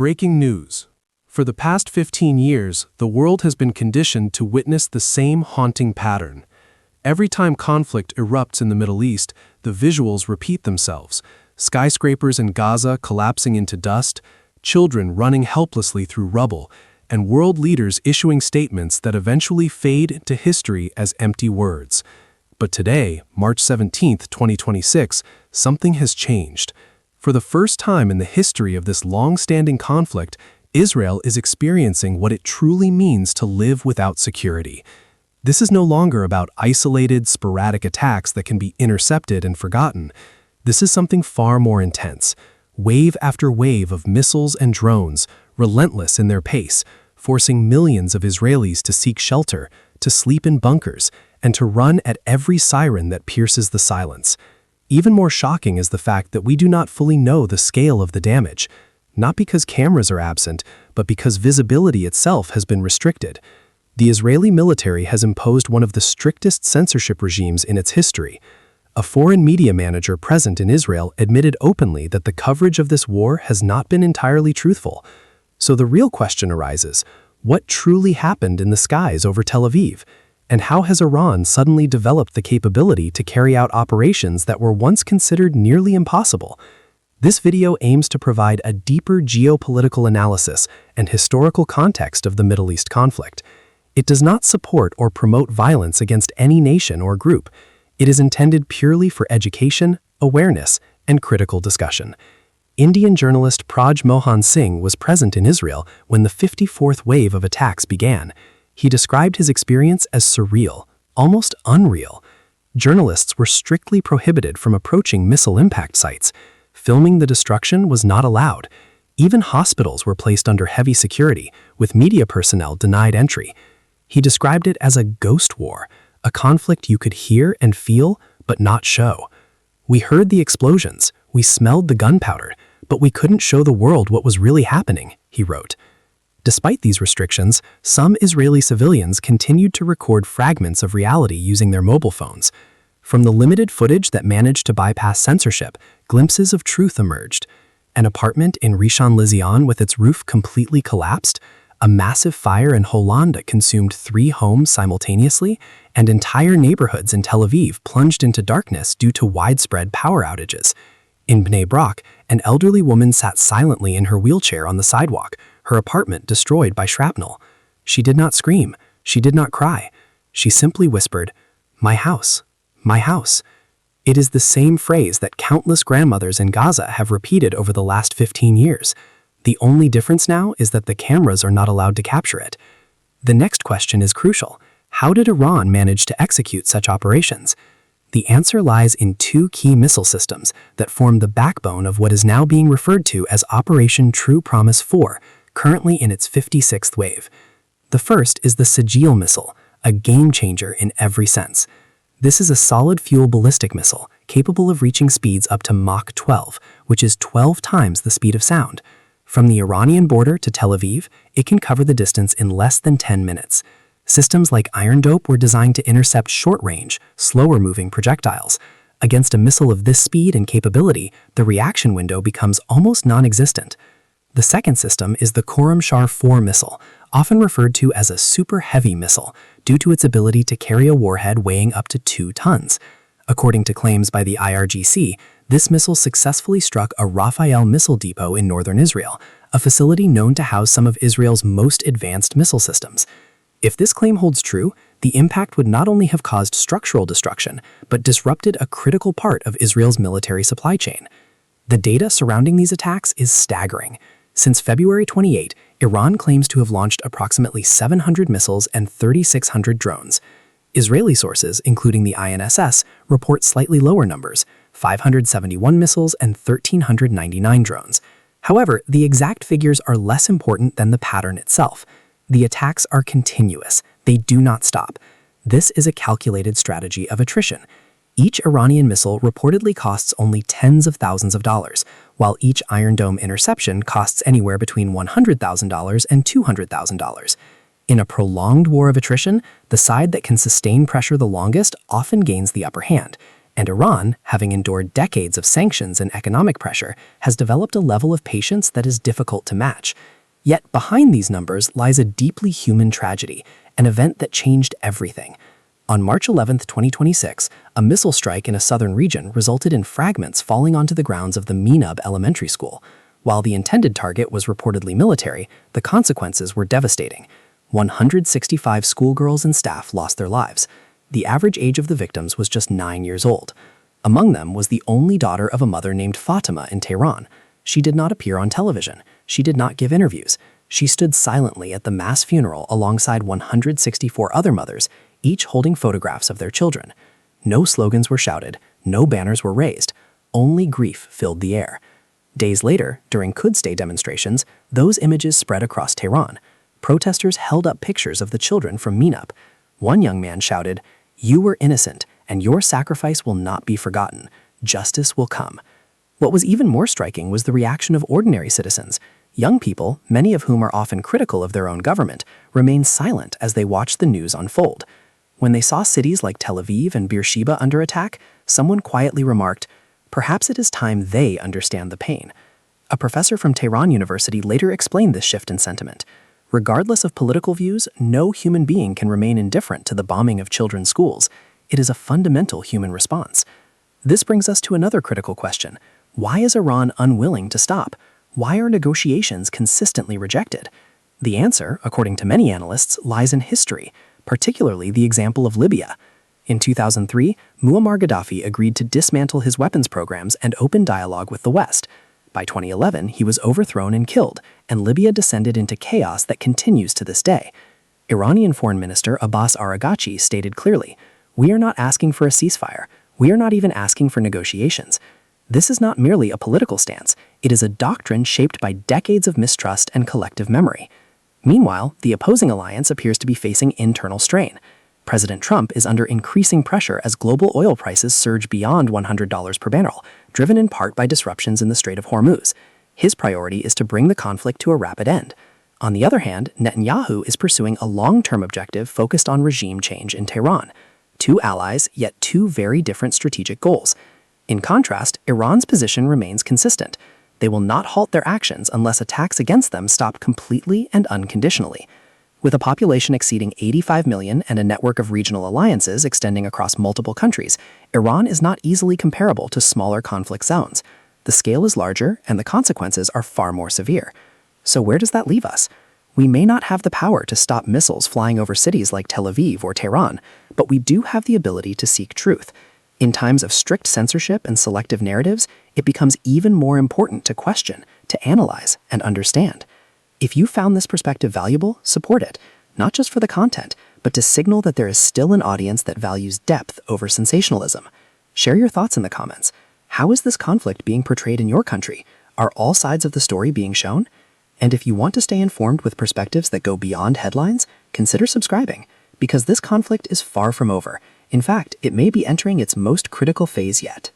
Breaking news. For the past 15 years, the world has been conditioned to witness the same haunting pattern. Every time conflict erupts in the Middle East, the visuals repeat themselves. Skyscrapers in Gaza collapsing into dust, children running helplessly through rubble, and world leaders issuing statements that eventually fade into history as empty words. But today, March 17, 2026, something has changed. For the first time in the history of this long-standing conflict, Israel is experiencing what it truly means to live without security. This is no longer about isolated, sporadic attacks that can be intercepted and forgotten. This is something far more intense. Wave after wave of missiles and drones, relentless in their pace, forcing millions of Israelis to seek shelter, to sleep in bunkers, and to run at every siren that pierces the silence. Even more shocking is the fact that we do not fully know the scale of the damage, not because cameras are absent, but because visibility itself has been restricted. The Israeli military has imposed one of the strictest censorship regimes in its history. A foreign media manager present in Israel admitted openly that the coverage of this war has not been entirely truthful. So the real question arises, what truly happened in the skies over Tel Aviv? And how has Iran suddenly developed the capability to carry out operations that were once considered nearly impossible? This video aims to provide a deeper geopolitical analysis and historical context of the Middle East conflict. It does not support or promote violence against any nation or group. It is intended purely for education, awareness, and critical discussion. Indian journalist Praj Mohan Singh was present in Israel when the 54th wave of attacks began. He described his experience as surreal, almost unreal. Journalists were strictly prohibited from approaching missile impact sites. Filming the destruction was not allowed. Even hospitals were placed under heavy security, with media personnel denied entry. He described it as a ghost war, a conflict you could hear and feel, but not show. We heard the explosions, we smelled the gunpowder, but we couldn't show the world what was really happening, he wrote. Despite these restrictions, some Israeli civilians continued to record fragments of reality using their mobile phones. From the limited footage that managed to bypass censorship, glimpses of truth emerged. An apartment in Rishon LeZion with its roof completely collapsed, a massive fire in Holland that consumed 3 homes simultaneously, and entire neighborhoods in Tel Aviv plunged into darkness due to widespread power outages. In Bnei Brak, an elderly woman sat silently in her wheelchair on the sidewalk, her apartment destroyed by shrapnel. She did not scream. She did not cry. She simply whispered, "My house. My house." It is the same phrase that countless grandmothers in Gaza have repeated over the last 15 years. The only difference now is that the cameras are not allowed to capture it. The next question is crucial. How did Iran manage to execute such operations? The answer lies in 2 key missile systems that form the backbone of what is now being referred to as Operation True Promise 4, currently in its 56th wave. The first is the Sigil missile, a game-changer in every sense. This is a solid-fuel ballistic missile capable of reaching speeds up to Mach 12, which is 12 times the speed of sound. From the Iranian border to Tel Aviv, it can cover the distance in less than 10 minutes. Systems like Iron Dope were designed to intercept short-range, slower-moving projectiles. Against a missile of this speed and capability, the reaction window becomes almost non-existent. The second system is the Khorramshahr 4 missile, often referred to as a super-heavy missile, due to its ability to carry a warhead weighing up to 2 tons. According to claims by the IRGC, this missile successfully struck a Rafael missile depot in northern Israel, a facility known to house some of Israel's most advanced missile systems. If this claim holds true, the impact would not only have caused structural destruction, but disrupted a critical part of Israel's military supply chain. The data surrounding these attacks is staggering. Since February 28, Iran claims to have launched approximately 700 missiles and 3,600 drones. Israeli sources, including the INSS, report slightly lower numbers, 571 missiles and 1,399 drones. However, the exact figures are less important than the pattern itself. The attacks are continuous. They do not stop. This is a calculated strategy of attrition. Each Iranian missile reportedly costs only tens of thousands of dollars, while each Iron Dome interception costs anywhere between $100,000 and $200,000. In a prolonged war of attrition, the side that can sustain pressure the longest often gains the upper hand, And Iran, having endured decades of sanctions and economic pressure, has developed a level of patience that is difficult to match. Yet behind these numbers lies a deeply human tragedy, an event that changed everything. On March 11, 2026, a missile strike in a southern region resulted in fragments falling onto the grounds of the Minab Elementary School. While the intended target was reportedly military, the consequences were devastating. 165 schoolgirls and staff lost their lives. The average age of the victims was just 9 years old. Among them was the only daughter of a mother named Fatima in Tehran. She did not appear on television. She did not give interviews. She stood silently at the mass funeral alongside 164 other mothers, each holding photographs of their children. No slogans were shouted, no banners were raised. Only grief filled the air. Days later, during Quds Day demonstrations, those images spread across Tehran. Protesters held up pictures of the children from Minab. One young man shouted, "You were innocent, and your sacrifice will not be forgotten. Justice will come." What was even more striking was the reaction of ordinary citizens. Young people, many of whom are often critical of their own government, remained silent as they watched the news unfold. When they saw cities like Tel Aviv and Beersheba under attack, someone quietly remarked, "Perhaps it is time they understand the pain." A professor from Tehran University later explained this shift in sentiment. Regardless of political views, no human being can remain indifferent to the bombing of children's schools. It is a fundamental human response. This brings us to another critical question. Why is Iran unwilling to stop? Why are negotiations consistently rejected? The answer, according to many analysts, lies in history, particularly the example of Libya. In 2003, Muammar Gaddafi agreed to dismantle his weapons programs and open dialogue with the West. By 2011, he was overthrown and killed, and Libya descended into chaos that continues to this day. Iranian Foreign Minister Abbas Araghchi stated clearly, "We are not asking for a ceasefire. We are not even asking for negotiations." This is not merely a political stance, it is a doctrine shaped by decades of mistrust and collective memory. Meanwhile, the opposing alliance appears to be facing internal strain. President Trump is under increasing pressure as global oil prices surge beyond $100 per barrel, driven in part by disruptions in the Strait of Hormuz. His priority is to bring the conflict to a rapid end. On the other hand, Netanyahu is pursuing a long-term objective focused on regime change in Tehran. Two allies, yet two very different strategic goals. In contrast, Iran's position remains consistent. They will not halt their actions unless attacks against them stop completely and unconditionally. With a population exceeding 85 million and a network of regional alliances extending across multiple countries, Iran is not easily comparable to smaller conflict zones. The scale is larger and the consequences are far more severe. So where does that leave us? We may not have the power to stop missiles flying over cities like Tel Aviv or Tehran, but we do have the ability to seek truth. In times of strict censorship and selective narratives, it becomes even more important to question, to analyze, and understand. If you found this perspective valuable, support it, not just for the content, but to signal that there is still an audience that values depth over sensationalism. Share your thoughts in the comments. How is this conflict being portrayed in your country? Are all sides of the story being shown? And if you want to stay informed with perspectives that go beyond headlines, consider subscribing, because this conflict is far from over. In fact, it may be entering its most critical phase yet.